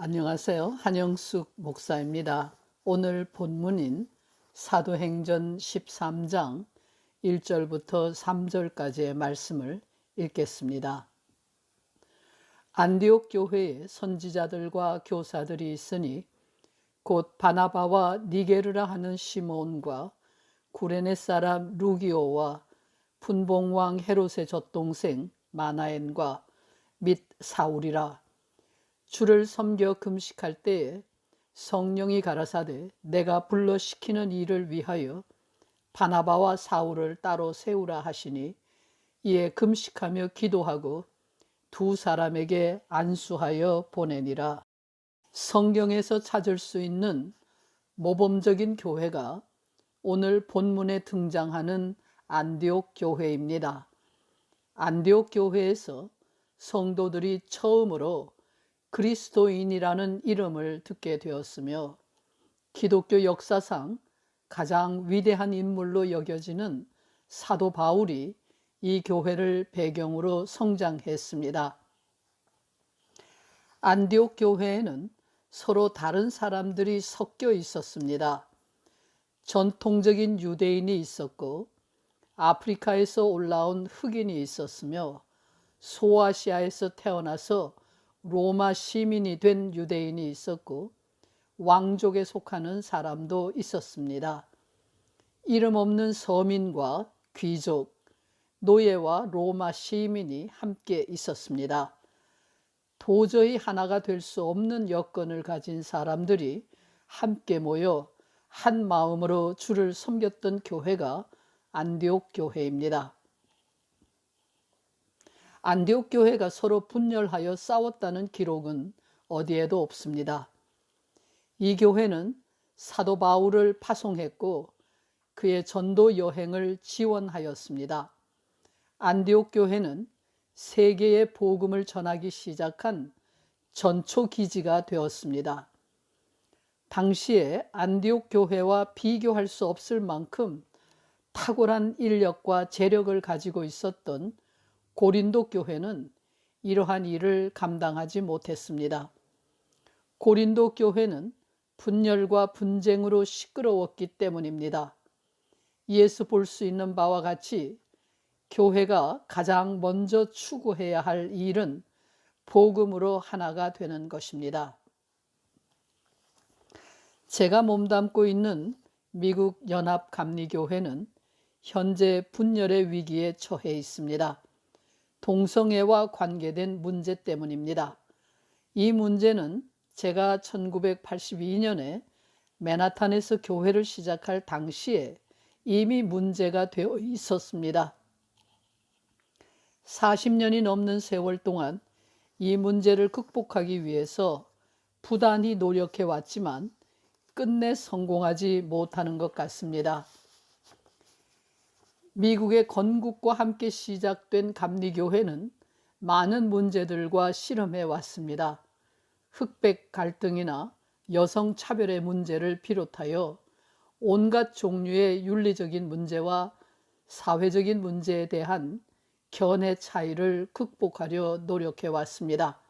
안녕하세요. 한영숙 목사입니다. 오늘 본문인 사도행전 13장 1절부터 3절까지의 말씀을 읽겠습니다. 안디옥 교회에 선지자들과 교사들이 있으니 곧 바나바와 니게르라 하는 시몬과 구레네 사람 루기오와 분봉왕 헤롯의 젖동생 마나엔과 및 사울이라. 주를 섬겨 금식할 때에 성령이 가라사대 내가 불러 시키는 일을 위하여 바나바와 사울을 따로 세우라 하시니, 이에 금식하며 기도하고 두 사람에게 안수하여 보내니라. 성경에서 찾을 수 있는 모범적인 교회가 오늘 본문에 등장하는 안디옥 교회입니다. 안디옥 교회에서 성도들이 처음으로 그리스도인이라는 이름을 듣게 되었으며, 기독교 역사상 가장 위대한 인물로 여겨지는 사도 바울이 이 교회를 배경으로 성장했습니다. 안디옥 교회에는 서로 다른 사람들이 섞여 있었습니다. 전통적인 유대인이 있었고, 아프리카에서 올라온 흑인이 있었으며, 소아시아에서 태어나서 로마 시민이 된 유대인이 있었고, 왕족에 속하는 사람도 있었습니다. 이름 없는 서민과 귀족, 노예와 로마 시민이 함께 있었습니다. 도저히 하나가 될 수 없는 여건을 가진 사람들이 함께 모여 한 마음으로 주를 섬겼던 교회가 안디옥 교회입니다. 안디옥 교회가 서로 분열하여 싸웠다는 기록은 어디에도 없습니다. 이 교회는 사도 바울을 파송했고 그의 전도 여행을 지원하였습니다. 안디옥 교회는 세계에 복음을 전하기 시작한 전초 기지가 되었습니다. 당시에 안디옥 교회와 비교할 수 없을 만큼 탁월한 인력과 재력을 가지고 있었던 고린도 교회는 이러한 일을 감당하지 못했습니다. 고린도 교회는 분열과 분쟁으로 시끄러웠기 때문입니다. 이에서 볼 수 있는 바와 같이 교회가 가장 먼저 추구해야 할 일은 복음으로 하나가 되는 것입니다. 제가 몸담고 있는 미국 연합감리교회는 현재 분열의 위기에 처해 있습니다. 동성애와 관계된 문제 때문입니다. 이 문제는 제가 1982년에 맨하탄에서 교회를 시작할 당시에 이미 문제가 되어 있었습니다. 40년이 넘는 세월 동안 이 문제를 극복하기 위해서 부단히 노력해 왔지만 끝내 성공하지 못하는 것 같습니다. 미국의 건국과 함께 시작된 감리교회는 많은 문제들과 씨름해 왔습니다. 흑백 갈등이나 여성 차별의 문제를 비롯하여 온갖 종류의 윤리적인 문제와 사회적인 문제에 대한 견해 차이를 극복하려 노력해 왔습니다.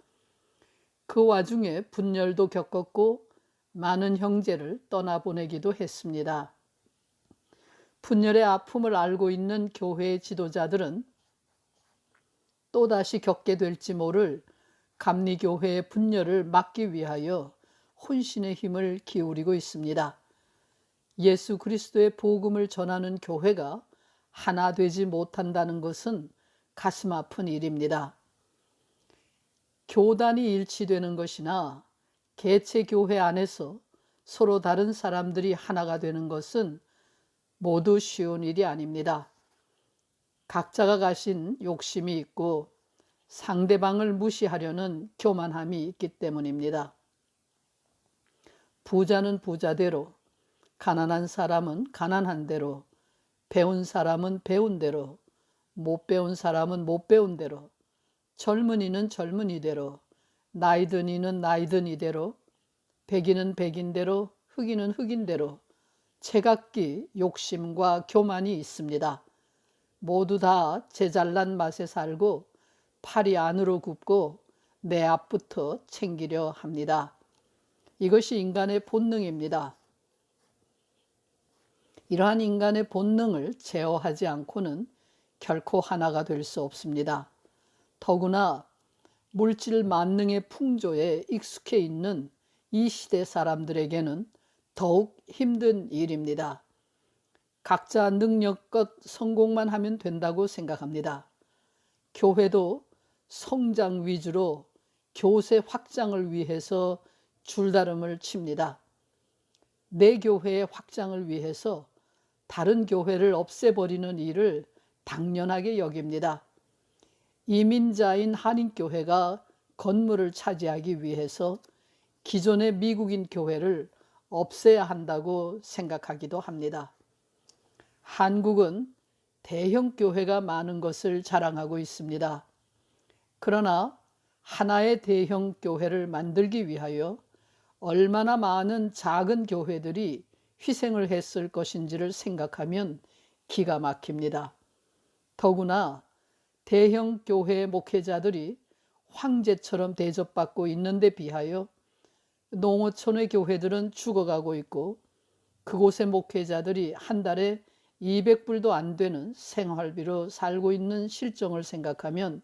그 와중에 분열도 겪었고 많은 형제를 떠나보내기도 했습니다. 분열의 아픔을 알고 있는 교회의 지도자들은 또다시 겪게 될지 모를 감리교회의 분열을 막기 위하여 혼신의 힘을 기울이고 있습니다. 예수 그리스도의 복음을 전하는 교회가 하나 되지 못한다는 것은 가슴 아픈 일입니다. 교단이 일치되는 것이나 개체교회 안에서 서로 다른 사람들이 하나가 되는 것은 모두 쉬운 일이 아닙니다. 각자가 가진 욕심이 있고 상대방을 무시하려는 교만함이 있기 때문입니다. 부자는 부자대로, 가난한 사람은 가난한 대로, 배운 사람은 배운 대로, 못 배운 사람은 못 배운 대로, 젊은이는 젊은이대로, 나이든 이는 나이든 이대로, 백인은 백인대로, 흑인은 흑인대로 제각기 욕심과 교만이 있습니다. 모두 다 제 잘난 맛에 살고 팔이 안으로 굽고 내 앞부터 챙기려 합니다. 이것이 인간의 본능입니다. 이러한 인간의 본능을 제어하지 않고는 결코 하나가 될 수 없습니다. 더구나 물질 만능의 풍조에 익숙해 있는 이 시대 사람들에게는 더욱 힘든 일입니다. 각자 능력껏 성공만 하면 된다고 생각합니다. 교회도 성장 위주로 교세 확장을 위해서 줄다름을 칩니다. 내 교회의 확장을 위해서 다른 교회를 없애버리는 일을 당연하게 여깁니다. 이민자인 한인교회가 건물을 차지하기 위해서 기존의 미국인 교회를 없애야 한다고 생각하기도 합니다. 한국은 대형 교회가 많은 것을 자랑하고 있습니다. 그러나 하나의 대형 교회를 만들기 위하여 얼마나 많은 작은 교회들이 희생을 했을 것인지를 생각하면 기가 막힙니다. 더구나 대형 교회 목회자들이 황제처럼 대접받고 있는데 비하여 농어촌의 교회들은 죽어가고 있고 그곳의 목회자들이 한 달에 200불도 안 되는 생활비로 살고 있는 실정을 생각하면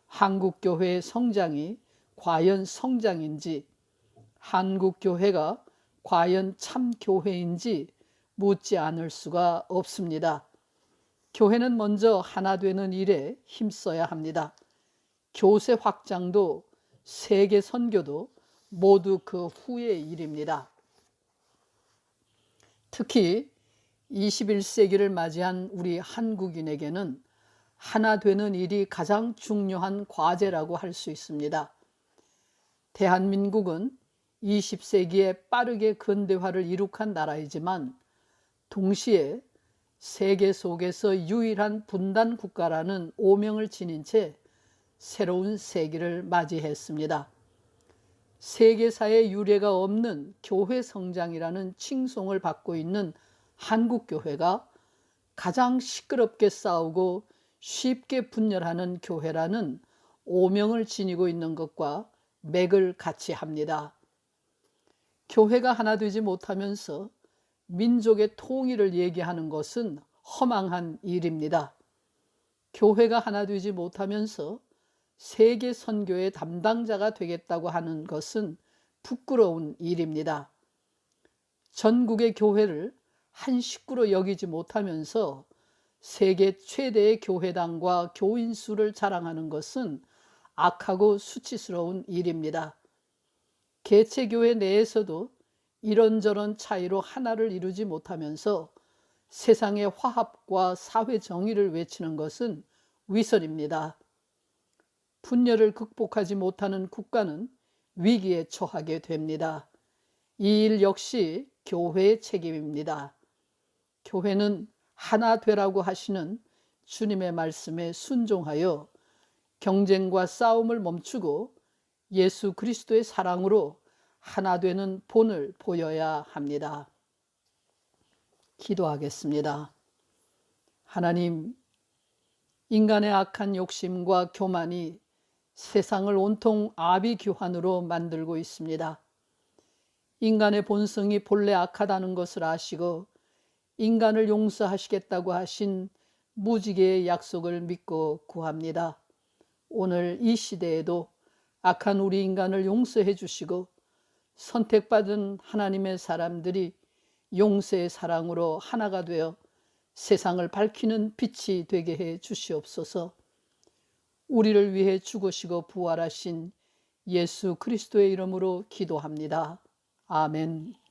한국 교회의 성장이 과연 성장인지, 한국 교회가 과연 참 교회인지 묻지 않을 수가 없습니다. 교회는 먼저 하나 되는 일에 힘써야 합니다. 교세 확장도 세계 선교도 모두 그 후의 일입니다. 특히 21세기를 맞이한 우리 한국인에게는 하나 되는 일이 가장 중요한 과제라고 할 수 있습니다. 대한민국은 20세기에 빠르게 근대화를 이룩한 나라이지만 동시에 세계 속에서 유일한 분단 국가라는 오명을 지닌 채 새로운 세기를 맞이했습니다. 세계사에 유례가 없는 교회 성장이라는 칭송을 받고 있는 한국 교회가 가장 시끄럽게 싸우고 쉽게 분열하는 교회라는 오명을 지니고 있는 것과 맥을 같이 합니다. 교회가 하나 되지 못하면서 민족의 통일을 얘기하는 것은 허망한 일입니다. 교회가 하나 되지 못하면서 세계 선교의 담당자가 되겠다고 하는 것은 부끄러운 일입니다. 전국의 교회를 한 식구로 여기지 못하면서 세계 최대의 교회당과 교인 수를 자랑하는 것은 악하고 수치스러운 일입니다. 개체교회 내에서도 이런저런 차이로 하나를 이루지 못하면서 세상의 화합과 사회 정의를 외치는 것은 위선입니다. 분열을 극복하지 못하는 국가는 위기에 처하게 됩니다. 이 일 역시 교회의 책임입니다. 교회는 하나 되라고 하시는 주님의 말씀에 순종하여 경쟁과 싸움을 멈추고 예수 그리스도의 사랑으로 하나 되는 본을 보여야 합니다. 기도하겠습니다. 하나님, 인간의 악한 욕심과 교만이 세상을 온통 아비규환으로 만들고 있습니다. 인간의 본성이 본래 악하다는 것을 아시고 인간을 용서하시겠다고 하신 무지개의 약속을 믿고 구합니다. 오늘 이 시대에도 악한 우리 인간을 용서해 주시고 선택받은 하나님의 사람들이 용서의 사랑으로 하나가 되어 세상을 밝히는 빛이 되게 해 주시옵소서. 우리를 위해 죽으시고 부활하신 예수 그리스도의 이름으로 기도합니다. 아멘.